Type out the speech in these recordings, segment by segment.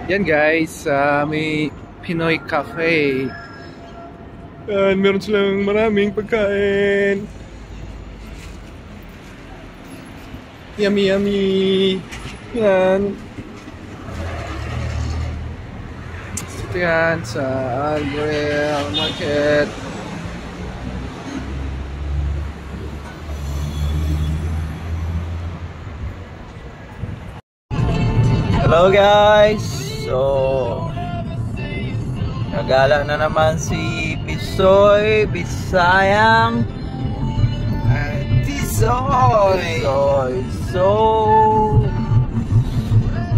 Yan guys, may Pinoy Cafe. Yan, meron silang maraming pagkain. Yummy, yummy. Yan. Ito yan sa Albuel Market. Hello guys! So, nagala na naman si Bisoy, Bisayang Bisoy! So,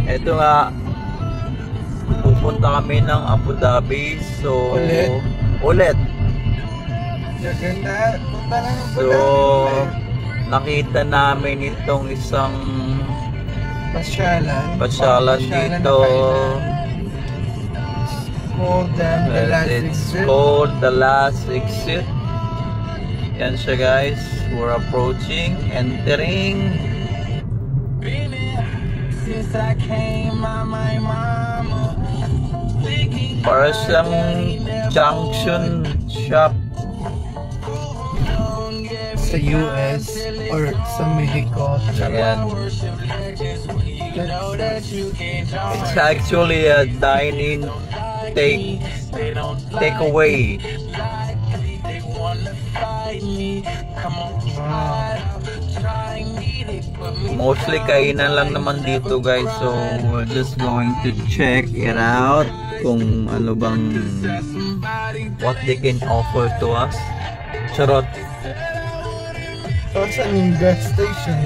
eto nga, pupunta kami ng Abu Dhabi. So, ulit. So, nakita namin itong isang pasyalan dito. It's called the last exit. Yan siya guys. We're approaching, entering. Para siyang junction shop Sa US or sa Mexico. Ayan. It's actually a dine-in take-away. Mostly kainan lang naman dito guys. So we're just going to check it out kung ano bang what they can offer to us. Charot. Saan yung gas station?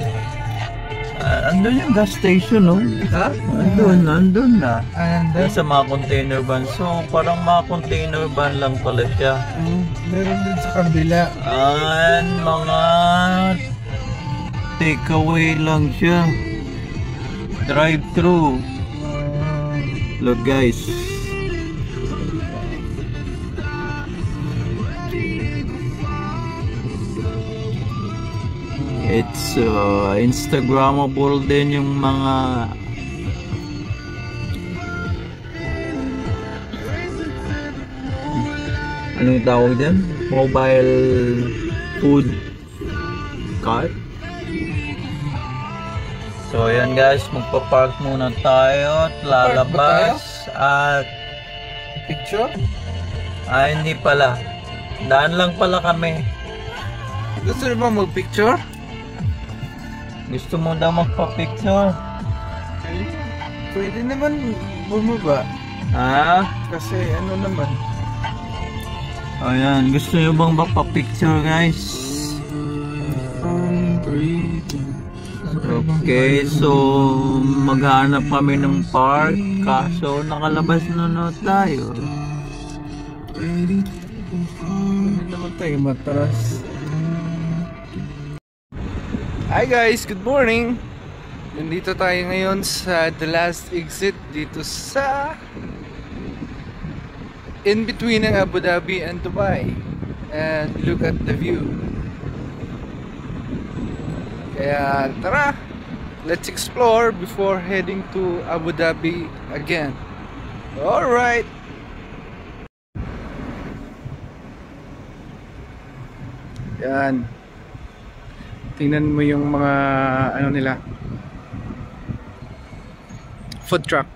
Andun yung gas station, no? Ha? Andun na. Andun? Sa mga container van. So, parang mga container van lang pala siya. Meron din sa kabila. Mga takeaway lang siya. Drive-thru. Look guys. It's Instagrammable din yung mga anong tawag dyan? Mobile food cart. So ayan guys, magpa-park muna tayo at lalabas at Picture? hindi pala, daan lang pala kami. Gusto niyo ba mag-picture? Gusto mo daw magpa-picture? Pwede naman bumaba. Kasi ano naman. Ayan, gusto nyo bang magpa-picture guys? Okay, so maghanap kami ng park. Kaso nakalabas na tayo. Hindi naman tayo matras. Hi guys, good morning. Nandito tayo ngayon sa the last exit dito sa in between ng Abu Dhabi and Dubai. And look at the view. Kaya tara, let's explore before heading to Abu Dhabi again. Alright. Yan. Tingnan mo yung mga ano nila, food truck.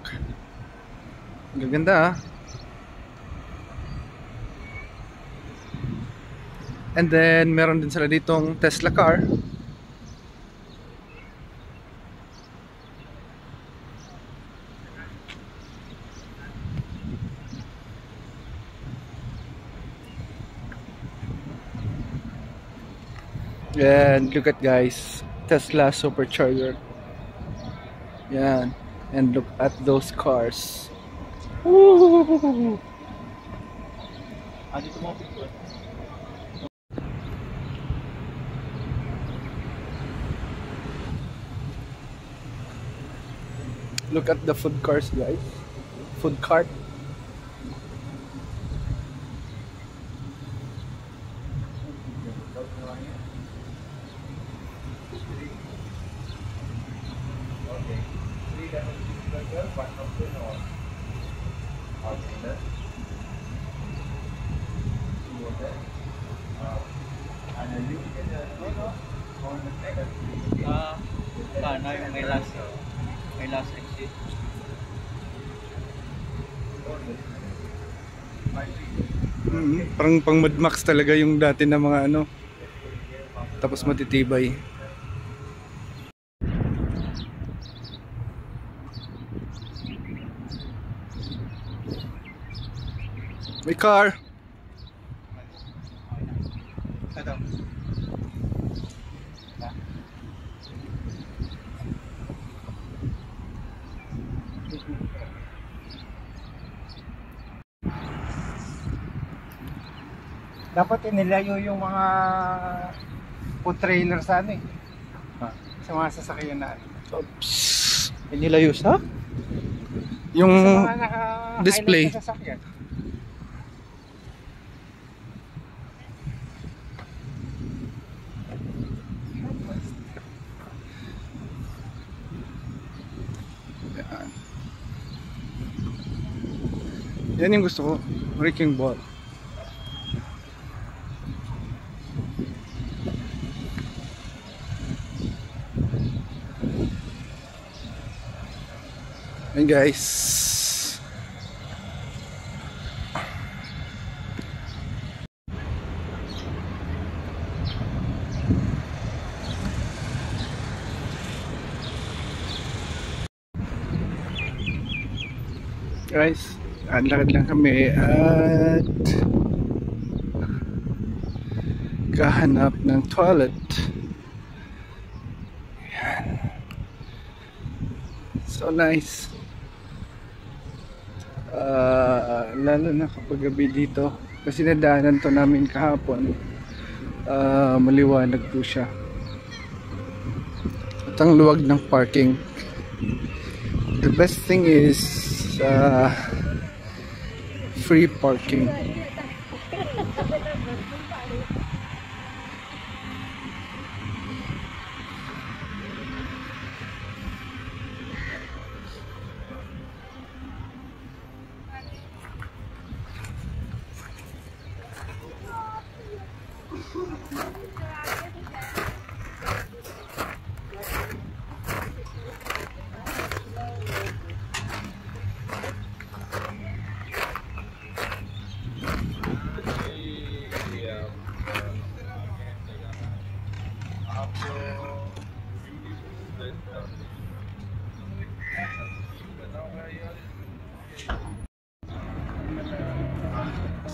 Ang gaganda And then meron din sila ditong Tesla car. And look at guys, Tesla supercharger. Yan. And look at those cars. Woo! Look at the food cars, guys. Food cart. Sana yung may last exit. Parang pang Mad Max talaga yung dati na mga ano. Tapos matitibay. May car. Dapat inilayo yung mga food trailer sa ano eh. Sa mga sasakyan na ano. Oops. Inilayos ha? Yung Sa mga naka-highlight display. na sasakyan. Yan yung gusto ko. Wrecking ball. Hey guys. Guys, lakad lang kami at kahanap ng toilet. Yan. So nice. Lalo na kapag gabi dito kasi nadaanan to namin kahapon. Maliwanag po siya at ang luwag ng parking. The best thing is free parking.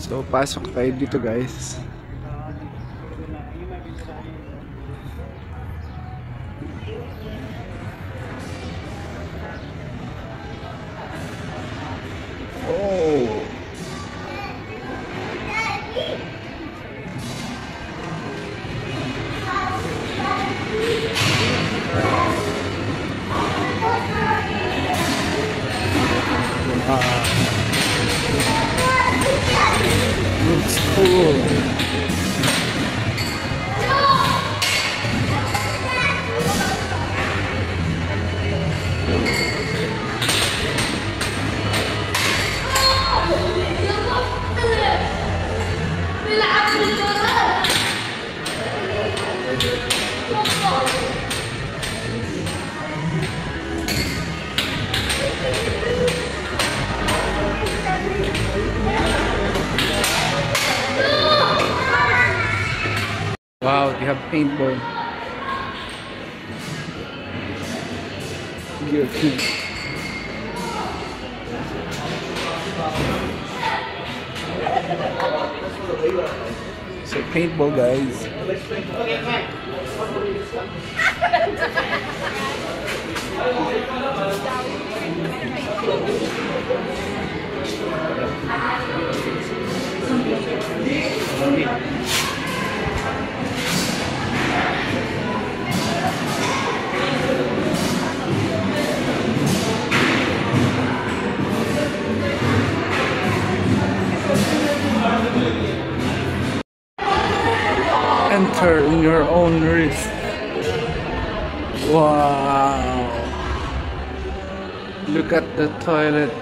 So pasok tayo dito guys. Oh. Looks cool. Wow, they have paintball. Guillotine. So paintball guys. Enter in your own risk. Wow. Look at the toilet.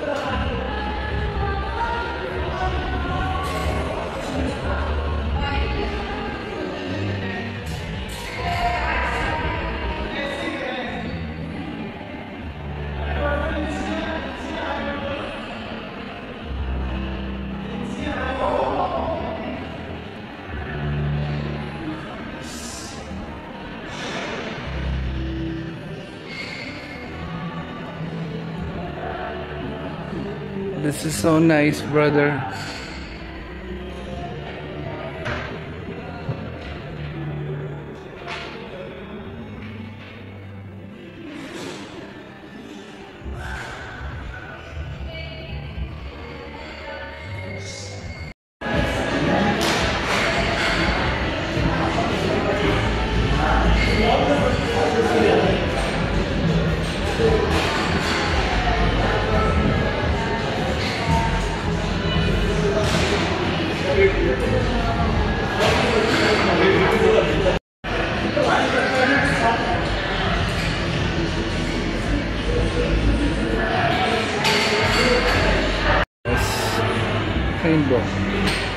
This is so nice, brother. Rainbow.